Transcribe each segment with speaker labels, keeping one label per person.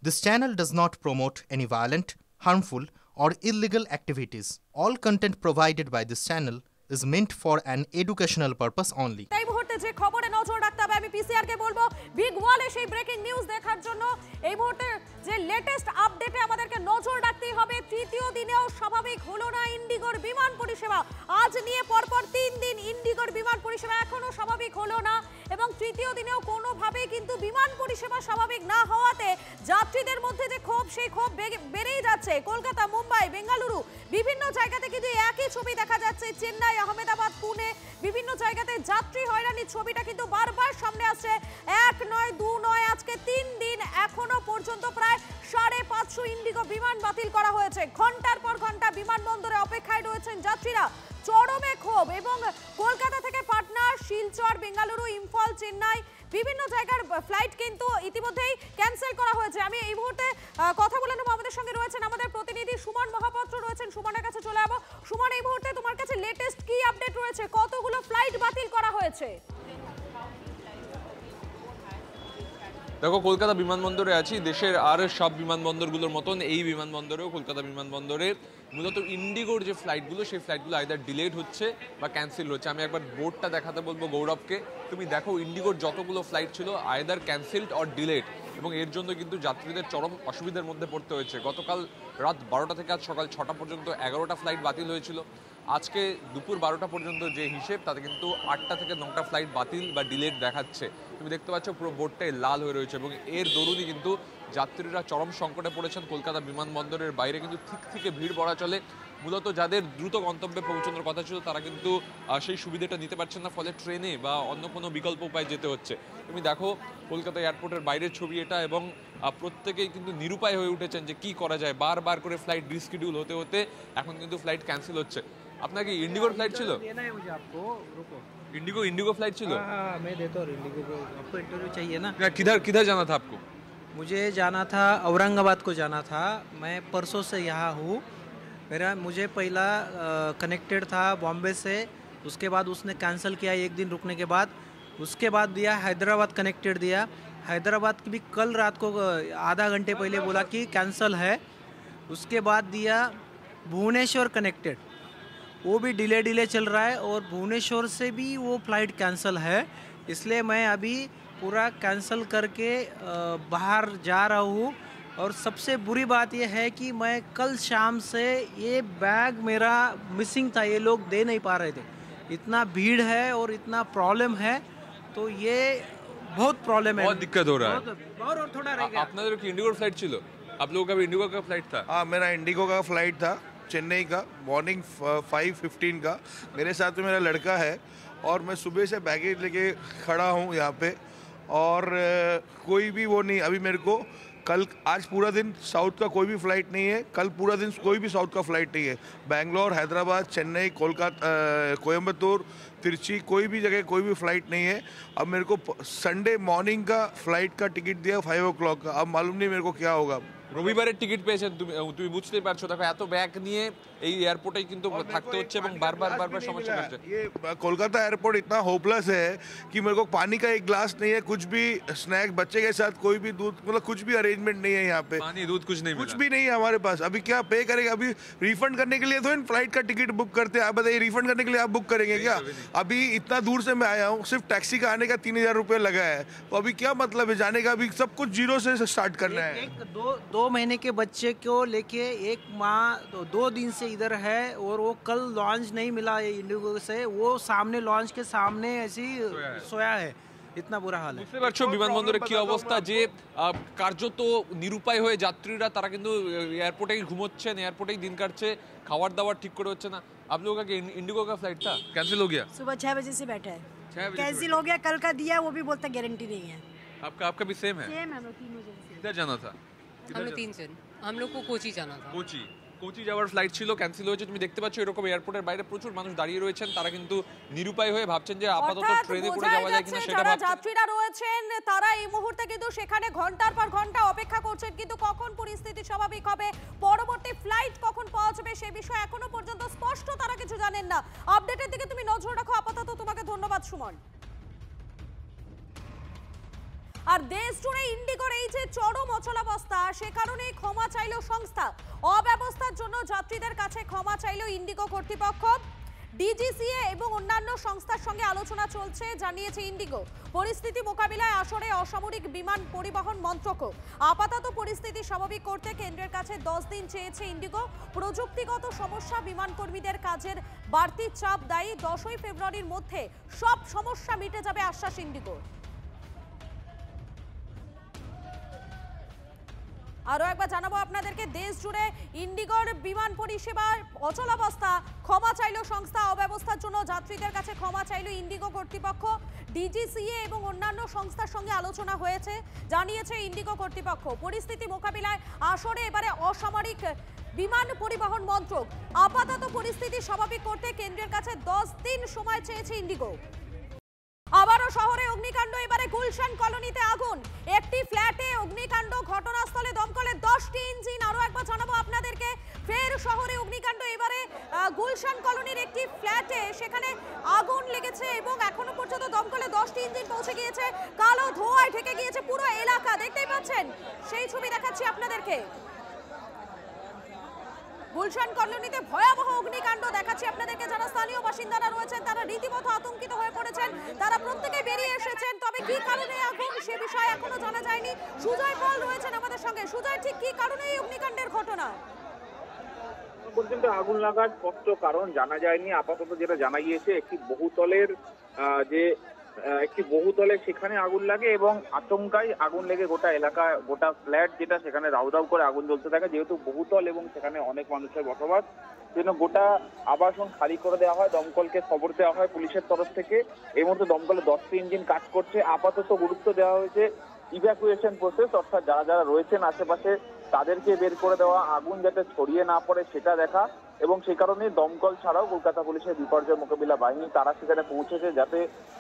Speaker 1: This channel does not promote any violent, harmful, or illegal activities. All content provided by this channel is meant for an educational purpose only.
Speaker 2: এই মুহূর্তে যে খবরে নজর রাখতে হবে আমি পিসিআর কে বলবো বিগ ওয়ালে সেই ব্রেকিং নিউজ দেখার জন্য এই মুহূর্তে যে লেটেস্ট আপডেটে আমাদেরকে নজর রাখতেই হবে। তৃতীয় দিনেও স্বাভাবিক হলো না ইন্ডিগোর বিমান পরিষেবা। আজ নিয়ে পরপর 3 দিন ইন্ডিগোর বিমান পরিষেবা এখনো স্বাভাবিক হলো না এবং তৃতীয় দিনেও কোনোভাবেই কিন্তু বিমান পরিষেবা স্বাভাবিক না হওয়াতে যাত্রীদের মধ্যে যে ক্ষোভ সেই ক্ষোভ বেড়েই যাচ্ছে। কলকাতা, মুম্বাই, বেঙ্গালুরু বিভিন্ন জায়গাতে কিন্তু একই ছবি দেখা যাচ্ছে। চেন্নাই, আহমেদাবাদ, পুনে বিভিন্ন জায়গাতে যাত্রী হয়রানির ছবিটা কিন্তু বারবার সামনে আসছে। এক নয়, দু নয়, আজকে 3 দিন এখনো পর্যন্ত প্রায় 550 ইন্ডিগো বিমান বাতিল করা হয়েছে। ঘন্টার পর ঘন্টা বিমানবন্দরে অপেক্ষায় রয়েছেন যাত্রীরা। চরমে ক্ষোভ এবং কলকাতা থেকে পাটনা, শিলচর, বেঙ্গালুরু, ইম্ফল, চেন্নাই বিভিন্ন জায়গার ফ্লাইট কিন্তু ইতিমধ্যেই ক্যান্সেল করা হয়েছে। আমি এই মুহূর্তে কথা বলে নেব, আমাদের সঙ্গে রয়েছেন আমাদের প্রতিনিধি সুমন মহাপাত্র রয়েছেন। সুমনের কাছে চলে যাবো। সুমন, এই মুহূর্তে তোমার কাছে লেটেস্ট কি আপডেট রয়েছে? কতগুলো ফ্লাইট বাতিল করা হয়েছে?
Speaker 3: দেখো, কলকাতা বিমানবন্দরে আছি। দেশের আর সব বিমানবন্দরগুলোর মতন এই বিমানবন্দরেও কলকাতা বিমানবন্দরে মূলত ইন্ডিগোর যে ফ্লাইটগুলো সেই ফ্লাইটগুলো আইদার ডিলেড হচ্ছে বা ক্যান্সেল হচ্ছে। আমি একবার বোর্ডটা দেখাতে বলবো গৌরবকে। তুমি দেখো, ইন্ডিগোর যতগুলো ফ্লাইট ছিল আইদার ক্যান্সেলড অর ডিলেড, এবং এর জন্য কিন্তু যাত্রীদের চরম অসুবিধার মধ্যে পড়তে হয়েছে। গতকাল রাত 12টা থেকে আজ সকাল 6টা পর্যন্ত 11টা ফ্লাইট বাতিল হয়েছিল। আজকে দুপুর 12টা পর্যন্ত যে হিসেব তাতে কিন্তু 8টা থেকে 9টা ফ্লাইট বাতিল বা ডিলেড দেখাচ্ছে। তুমি দেখতে পাচ্ছ পুরো বোর্ডটাই লাল হয়ে রয়েছে এবং এর দরুনই কিন্তু যাত্রীরা চরম সংকটে পড়েছেন। কলকাতা বিমানবন্দরের বাইরে কিন্তু ঠিক থেকে ভিড় বড়া চলে। মূলত যাদের দ্রুত গন্তব্যে পৌঁছানোর কথা ছিল তারা কিন্তু সেই সুবিধাটা নিতে পারছেন না, ফলে ট্রেনে বা অন্য কোনো বিকল্প উপায়ে যেতে হচ্ছে। তুমি দেখো, কলকাতা এয়ারপোর্টের বাইরের ছবি এটা, এবং প্রত্যেকেই কিন্তু নিরুপায় হয়ে উঠেছেন যে কি করা যায়। বারবার করে ফ্লাইট রিস্কিডিউল হতে হতে এখন কিন্তু ফ্লাইট ক্যান্সেল হচ্ছে। আপনার কি इंडिगो फ्लाइट ছিল? इंडिगो फ्लाइट ছিল?
Speaker 4: हाँ, मैं देता हूँ इंडिगो को। आपको इंटरव्यू चाहिए ना?
Speaker 3: किधर जाना था आपको?
Speaker 4: मुझे जाना था औरंगाबाद को जाना था। मैं परसों से यहाँ हूँ। मुझे पहला कनेक्टेड था बॉम्बे से, उसके बाद उसने कैंसिल किया 1 दिन रुकने के बाद। उसके बाद दिया हैदराबाद कनेक्टेड दिया। हैदराबाद की भी कल रात को आधा घंटे पहले बोला कि कैंसिल है। उसके बाद दिया भुवनेश्वर कनेक्टेड, वो भी डिले चल रहा है और भुवनेश्वर से भी वो फ्लाइट कैंसिल है। इसलिए मैं अभी पूरा कैंसिल करके बाहर जा रहा हूँ। और सबसे बुरी बात ये है कि मैं कल शाम से ये बैग मेरा मिसिंग था, ये लोग दे नहीं पा रहे थे। इतना भीड़ है और इतना प्रॉब्लम है, तो ये बहुत प्रॉब्लम है,
Speaker 3: बहुत दिक्कत हो रहा है।
Speaker 4: और थोड़ा रह गया।
Speaker 3: আপনাদের কি इंडिगो फ्लाइट ছিল? आप लोगों का भी इंडिगो का फ्लाइट था?
Speaker 5: हाँ, मेरा इंडिगो का फ्लाइट था चेन्नई का, मॉर्निंग 5:15 का। मेरे साथ में मेरा लड़का है और मैं सुबह से बैगेज लेके खड़ा हूँ यहाँ पे, और कोई भी वो नहीं। अभी मेरे को आज पूरा दिन साउथ का कोई भी फ़्लाइट नहीं है। कल पूरा दिन कोई भी साउथ का फ़्लाइट नहीं है। बैंगलोर, हैदराबाद, चेन्नई, कोलकाता, कोयम्बतूर, तिरची, कोई भी जगह कोई भी फ़्लाइट नहीं है। अब मेरे को संडे मॉर्निंग का फ़्लाइट का टिकट दिया 5 o'clock का। अब मालूम नहीं मेरे को क्या होगा।
Speaker 3: রবিবারের টিকিট পেয়েছেন তুমি বুঝতেই পারছো। দেখো, এত ব্যাগ নিয়ে এই এয়ারপোর্টেই কিন্তু থাকতে হচ্ছে এবং বারবার সমস্যা হচ্ছে।
Speaker 5: ये कोलकाता एयरपोर्ट इतना होपलेस है कि मेरे को पानी का एक ग्लास नहीं है, कुछ भी स्नैक, बच्चे के साथ कोई भी दूध, मतलब कुछ भी अरेंजमेंट नहीं है यहाँ पे।
Speaker 3: पानी दूध कुछ नहीं
Speaker 5: कुछ भी नहीं है हमारे पास। अभी क्या पे करेंगे? अभी रिफंड करने के लिए तो इन फ्लाइट का टिकट बुक करते हैं। आप बताइए, रिफंड करने के लिए आप बुक करेंगे क्या? अभी इतना दूर से मैं आया हूँ, सिर्फ टैक्सी का आने का 3000 रुपये लगा है, तो अभी क्या मतलब है जाने का? अभी सब कुछ जीरो से स्टार्ट करना है।
Speaker 4: दो महीने के बच्चे को लेके एक माँ 2 दिन से इधर है और वो कल लॉन्च नहीं मिला इंडिगो से, वो सामने लॉन्च के सामने ऐसी सोया है। इतना बुरा हाल है।
Speaker 3: বুঝতে পারছো বিমানবন্দরের কি অবস্থা, যে কার্যত নিরুপায় হয়ে যাত্রীরা তারা কিন্তু এয়ারপোর্টেই ঘুমোচ্ছেন, এয়ারপোর্টেই দিন কাটছে, খাবার দাবার ঠিক করে হচ্ছে না। आप लोगों का इंडिगो का फ्लाइट था, कैंसिल हो गया?
Speaker 6: सुबह 6 बजे से बैठा है,
Speaker 3: 6 बजे
Speaker 6: कैंसिल हो गया। कल का दिया, वो भी बोलता गारंटी नहीं है।
Speaker 3: आपका भी सेम है?
Speaker 6: सेम है, हम लोग तीनों जन से।
Speaker 3: किधर जाना था?
Speaker 7: हम लोग 3 जन, हम लोग को कोची जाना था।
Speaker 3: কোচি যাওয়ার ফ্লাইট ছিল, ক্যান্সেল হয়েছে। তুমি দেখতে পাচ্ছ এরকম এয়ারপোর্টের বাইরে প্রচুর মানুষ দাঁড়িয়ে রয়েছেন। তারা কিন্তু নিরুপায় হয়ে ভাবছেন যে আপাতত ট্রেনে করে যাওয়া যায় কিনা সেটা
Speaker 2: যারা
Speaker 3: ভাবছেন।
Speaker 2: যাত্রীরা রয়েছেন তারা এই মুহূর্তে কিন্তু সেখানে ঘন্টার পর ঘন্টা অপেক্ষা করছেন, কিন্তু কখন পরিস্থিতি স্বাভাবিক হবে, পরবর্তী ফ্লাইট কখন পাওয়া যাবে সে বিষয়ে এখনো পর্যন্ত স্পষ্ট তারা কিছু জানেন না। আপডেটের দিকে তুমি নজর রাখো। আপাতত তোমাকে ধন্যবাদ সুমন। আর দেশ জুড়ে ইন্ডিগোর এই যে চরম অচলাবস্থা, সে কারণেই ক্ষমা চাইল সংস্থা। অব্যবস্থার জন্য যাত্রীদের কাছে ক্ষমা চাইল ইন্ডিগো কর্তৃপক্ষ। ডিজিসিএ এবং অন্যান্য সংস্থার সঙ্গে আলোচনা চলছে জানিয়েছে ইন্ডিগো। পরিস্থিতি মোকাবিলায় আসরে অসামরিক বিমান পরিবহন মন্ত্রকও। আপাতত পরিস্থিতি স্বাভাবিক করতে কেন্দ্রের কাছে 10 দিন চেয়েছে ইন্ডিগো। প্রযুক্তিগত সমস্যা বিমান কর্মীদের কাজের বাড়তি চাপ দায়ী। 10ই ফেব্রুয়ারির মধ্যে সব সমস্যা মিটে যাবে আশ্বাস ইন্ডিগো। আরো একবার জানাবো আপনাদেরকে, দেশ জুড়ে ইন্ডিগোর বিমান পরিষেবার অচলাবস্থা, ক্ষমা চাইল সংস্থা। অব্যবস্থার জন্য যাত্রীদের কাছে ক্ষমা চাইল ইন্ডিগো কর্তৃপক্ষ। ডিজিসিএ এবং অন্যান্য সংস্থার সঙ্গে আলোচনা হয়েছে জানিয়েছে ইন্ডিগো কর্তৃপক্ষ। পরিস্থিতি মোকাবিলায় আসরে এবারে অসামরিক বিমান পরিবহন মন্ত্রক। আপাতত পরিস্থিতি স্বাভাবিক করতে কেন্দ্রের কাছে 10 দিন সময় চেয়েছে ইন্ডিগো। আবারও শহরে অগ্নিকাণ্ড, এবারে গুলশান কলোনিতে আগুন। একটি ফ্ল্যাটে অগ্নিকাণ্ড, ঘটনাস্থলে দমকলের 10টি ইঞ্জিন। আরো একবার জানাবো আপনাদেরকে, ফের শহরে অগ্নিকাণ্ড, এবারে গুলশান কলোনির একটি ফ্ল্যাটে, সেখানে আগুন লেগেছে এবং এখনো পর্যন্ত দমকলে 10টি ইঞ্জিন পৌঁছে গিয়েছে। কালো ধোঁয়ায় ঢেকে গিয়েছে পুরো এলাকা, দেখতেই পাচ্ছেন, সেই ছবি দেখাচ্ছি আপনাদেরকে। গুলশান কলোনিতে ভয়াবহ অগ্নিকাণ্ড দেখাচ্ছি আপনাদেরকে। যারা স্থানীয় বাসিন্দারা রয়েছেন তারা রীতিমতো আতঙ্কিত হয়ে পড়েছেন, তারা প্রত্যেকে বেরিয়ে এসেছেন। তবে কি কারণে আগুন সে বিষয়ে এখনো জানা যায়নি। সুজয় পাল রয়েছেন আমাদের সঙ্গে। সুজয়, ঠিক কি কারণে এই অগ্নিকাণ্ডের ঘটনা?
Speaker 8: পর্যন্ত আগুন লাগার স্পষ্ট কারণ জানা যায়নি। আপাতত যেটা জানা গিয়েছে, একটি বহুতলে সেখানে আগুন লাগে এবং আচমকাই আগুন লেগে গোটা এলাকা, গোটা ফ্ল্যাট যেটা, সেখানে রাউদাউ করে আগুন জ্বলতে থাকে। যেহেতু বহুতল এবং সেখানে অনেক মানুষের বসবাস, সেজন্য গোটা আবাসন খালি করে দেওয়া হয়। দমকলকে খবর দেওয়া হয় পুলিশের তরফ থেকে। এই মুহূর্তে দমকলে 10টি ইঞ্জিন কাজ করছে। আপাতত গুরুত্ব দেওয়া হয়েছে ইভ্যাকুয়েশন প্রসেস, অর্থাৎ যারা যারা রয়েছেন আশেপাশে তাদেরকে বের করে দেওয়া, আগুন যাতে ছড়িয়ে না পড়ে সেটা দেখা। এবং সেই কারণে দমকল ছাড়াও কলকাতা পুলিশের বিপর্যয় মোকাবিলা বাহিনী তারা সেখানে পৌঁছেছে যাতে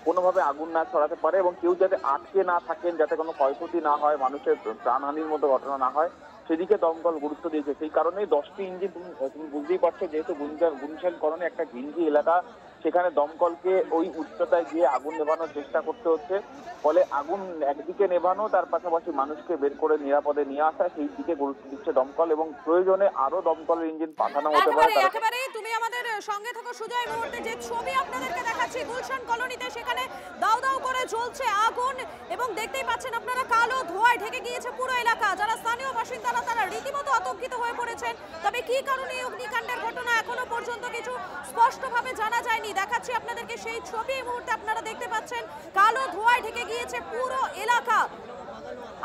Speaker 8: কোনোভাবে আগুন না ছড়াতে পারে এবং কেউ যাতে আটকে না থাকেন, যাতে কোনো ক্ষয়ক্ষতি না হয়, মানুষের প্রাণহানির মতো ঘটনা না হয়, সেদিকে দমকল গুরুত্ব দিয়েছে। সেই কারণে 10টি ইঞ্জিন, তুমি বুঝতেই পারছো, যেহেতু গুলশান করণে একটা ঘিঞ্জি এলাকা, সেখানে দমকলকে ওই উচ্চতায় গিয়ে আগুন নেভানোর চেষ্টা করতে হচ্ছে। ফলে আগুন একদিকে নেভানো, তার পাশাপাশি মানুষকে বের করে নিরাপদে নিয়ে আসা, সেই দিকে গুরুত্ব দিচ্ছে দমকল এবং প্রয়োজনে আরো দমকলের ইঞ্জিন পাঠানো হতে পারে।
Speaker 2: একেবারে তুমি আমাদের সঙ্গে থাকো সুজয়। মুহূর্তে যে ছবি আপনাদেরকে দেখাচ্ছি গুলশান কলোনিতে, সেখানে দাউ দাউ করে জ্বলছে আগুন এবং দেখতেই পাচ্ছেন আপনারা, কালো ধোঁয়ায় ঢেকে গিয়েছে পুরো এলাকা। যারা স্থানীয় বাসিন্দারা তারা রীতিমতো আতঙ্কিত হয়ে পড়েছেন। তবে কি কারণে এই অগ্নিকাণ্ডের ঘটনা এখনো পর্যন্ত কিছু স্পষ্টভাবে জানা যায়নি। দেখাচ্ছি আপনাদেরকে সেই ছবি। এই মুহূর্তে আপনারা দেখতে পাচ্ছেন কালো ধোঁয়ায় ঢেকে গিয়েছে পুরো এলাকা।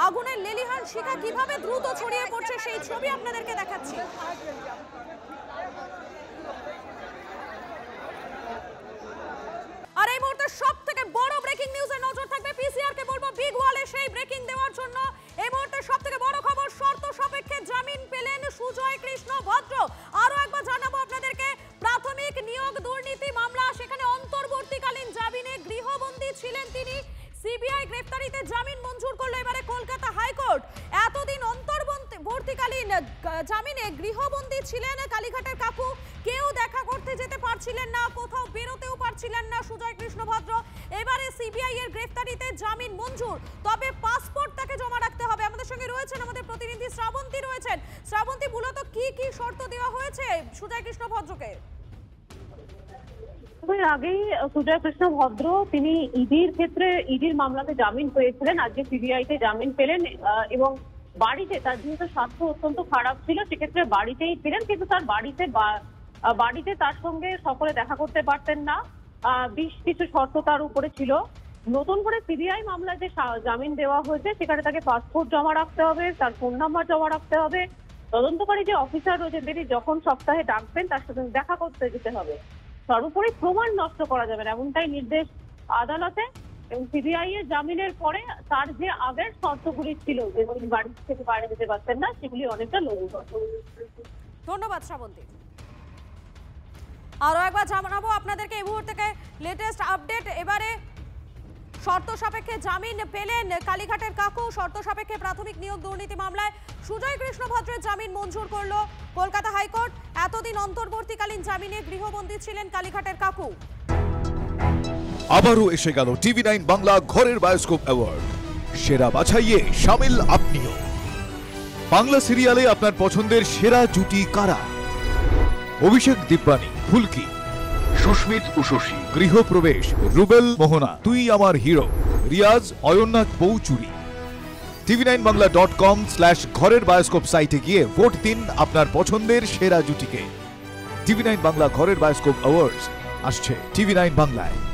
Speaker 2: আগুনের লেলিহান শিখা কিভাবে দ্রুত ছড়িয়ে পড়ছে সেই ছবি আপনাদেরকে দেখাচ্ছি। আর এই মুহূর্তে সব থেকে বড় ব্রেকিং নিউজে নজর থাকবে। পিসিআর কে বলবো বিগ ওয়ালে সেই ব্রেকিং দেওয়ার জন্য। এই মুহূর্তে সব থেকে বড় খবর, শর্ত সাপেক্ষে জামিন পেলেন সুজয় কৃষ্ণ ভদ্র। আরো একবার জানাবো আপনাদেরকে, প্রাথমিক নিয়োগ দুর্নীতি মামলা, সেখানে অন্তর্বর্তীকালীন জামিনে গৃহবন্দী ছিলেন তিনি। সিবিআই গ্রেফতারিতে জামিন মঞ্জুর করলো এবারে কলকাতা হাইকোর্ট। এতদিন অন্তর্বর্তীকালীন জামিনে গৃহবন্দী ছিলেন কালীঘাটের কাকু। কেউ দেখা করতে যেতে পারছিলেন না, কোথাও বেরোতেও পারছিলেন না সুজয় কৃষ্ণ ভদ্র। এবারে সিবিআই এর গ্রেফতারিতে জামিন মঞ্জুর, তবে পাসপোর্ট তাকে জমা রাখতে হবে। আমাদের সঙ্গে রয়েছেন আমাদের প্রতিনিধি শ্রাবন্তী রয়েছেন। শ্রাবন্তী, মূলত কি কি শর্ত দেওয়া হয়েছে সুজয় কৃষ্ণ ভদ্রকে?
Speaker 9: আগেই সুজয় কৃষ্ণ ভদ্র তিনি ইডির মামলাতে জামিন পেয়েছিলেন, আজকে সিবিআইতে জামিন পেলেন এবং বাড়িতে, তার যেহেতু স্বাস্থ্য অত্যন্ত খারাপ ছিল সেক্ষেত্রে বাড়িতেই ছিলেন, কিন্তু তার বাড়িতে তার সঙ্গে সকলে দেখা করতে পারতেন না। বেশ কিছু শর্ত তার উপরে ছিল। নতুন করে সিবিআই মামলায় যে জামিন দেওয়া হয়েছে সেখানে তাকে পাসপোর্ট জমা রাখতে হবে, তার ফোন নাম্বার জমা রাখতে হবে, তদন্তকারী যে অফিসার রয়েছে তিনি যখন সপ্তাহে ডাকবেন তার সাথে দেখা করতে যেতে হবে। সর্বোপরি প্রমাণ নষ্ট করা যাবে না, এমনটাই নির্দেশ আদালতে। এবং সিবিআই এর জামিনের পরে তার যে আগের শর্তগুলি ছিল, যেগুলি বাড়ি থেকে বাইরে যেতে পারতেন না, সেগুলি অনেকটা লঘু।
Speaker 2: ধন্যবাদ শ্রাবন্তী। আরো একবার জানাবো আপনাদেরকে এই মুহূর্তে লেটেস্ট আপডেট। এবারে শর্ত সাপেক্ষে জামিন পেলেন কালীঘাটের কাকু। শর্ত সাপেক্ষে প্রাথমিক নিয়োগ দুর্নীতি মামলায় সুজয় কৃষ্ণ ভদ্রের জামিন মঞ্জুর করলো কলকাতা হাইকোর্ট। এতদিন অন্তর্বর্তীকালীন জামিনে গৃহবন্দী ছিলেন কালীঘাটের কাকু।
Speaker 10: আবারও এসে গেল টিভি9 বাংলা ঘরের বায়োস্কোপ অ্যাওয়ার্ড। সেরা বাছাইয়ে শামিল আপনিও। বাংলা সিরিয়ালে আপনার পছন্দের সেরা জুটি কারা? অভিষেক দিব্যানী, ফুলকি, সুস্মিত উশসী, গৃহপ্রবেশ, রুবেল মোহনা, তুই আমার হিরো, রিয়াজ, অয়ননাথ বৌচুরি। tv9bangla.com/ঘরের বায়োস্কোপ সাইটে গিয়ে ভোট দিন আপনার পছন্দের সেরা জুটিকে। TV9 বাংলা ঘরের বায়োস্কোপ অ্যাওয়ার্ডস আসছে TV9 বাংলায়।